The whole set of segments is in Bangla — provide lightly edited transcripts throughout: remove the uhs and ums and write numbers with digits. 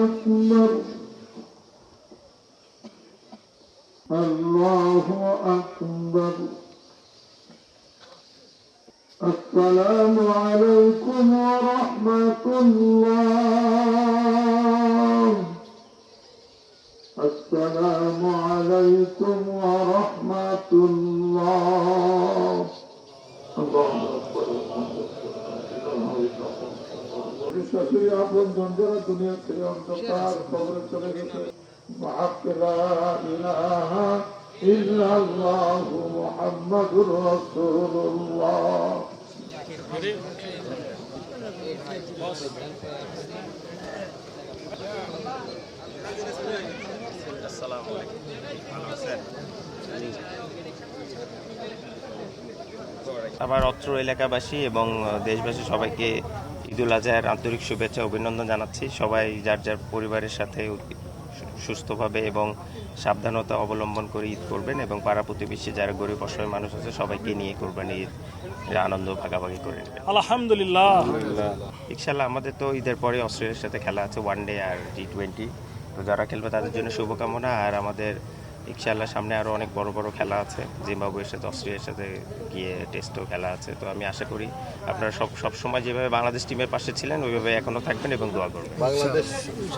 أكبر الله أكبر السلام عليكم ورحمة الله السلام عليكم ورحمة الله اللهم أكبر বিশ্বাসী আপন জনরা দুনিয়া থেকে অন্ধকার কবরে চলে গেছে وحق لا إله إلا الله محمد رسول الله السلام عليكم আবার অত্র এলাকাবাসী এবং দেশবাসী সবাইকে ঈদুল আজহার আন্তরিক শুভেচ্ছা অভিনন্দন জানাচ্ছি। সবাই যার যার পরিবারের সাথে সুস্থভাবে এবং সাবধানতা অবলম্বন করে ঈদ করবেন এবং পাড়া প্রতিবেশী যারা গরিব অসহায় মানুষ আছে সবাইকে নিয়ে কোরবানি ঈদ আনন্দ ভাগাভাগি করে নেবেন। আলহামদুলিল্লাহ। ইনশাল্লাহ আমাদের তো ঈদের পরে অস্ট্রেলিয়ার সাথে খেলা আছে ওয়ানডে আর T20, তো যারা খেলবে তাদের জন্য শুভকামনা। আর আমাদের ইনশাল্লাহ সামনে আরও অনেক বড় বড় খেলা আছে, জিম্বাবুয়ের সাথে অস্ট্রেলিয়ার সাথে গিয়ে টেস্টও খেলা আছে। তো আমি আশা করি আপনারা সব সময় যেভাবে বাংলাদেশ টিমের পাশে ছিলেন ওইভাবে এখনও থাকবেন এবং দোয়া করবেন। বাংলাদেশ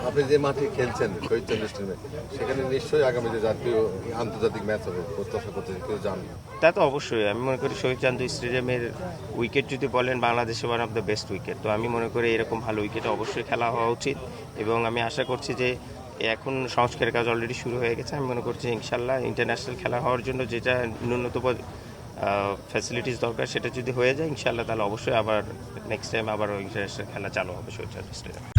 আপনি যে মাঠে খেলছেন শহীদ স্টেডিয়ামে, সেখানে নিশ্চয়ই আগামীতে জাতীয় আন্তর্জাতিক ম্যাচ হবে প্রত্যাশা করতে কেউ জানেন? তা তো অবশ্যই। আমি মনে করি শহীদ চান্দু স্টেডিয়ামের উইকেট যদি বলেন বাংলাদেশে one of the best wicket, তো আমি মনে করি এরকম ভালো উইকেটে অবশ্যই খেলা হওয়া উচিত এবং আমি আশা করছি যে এখন সংস্কারের কাজ অলরেডি শুরু হয়ে গেছে। আমি মনে করছি ইনশাল্লাহ ইন্টারন্যাশনাল খেলা হওয়ার জন্য যেটা ন্যূনতম ফ্যাসিলিটিস দরকার সেটা যদি হয়ে যায় ইনশাল্লাহ তাহলে অবশ্যই আবার নেক্সট টাইম আবার ইন্টারন্যাশনাল খেলা চালু হবে শহীদ চান্দু স্টেডিয়ামে।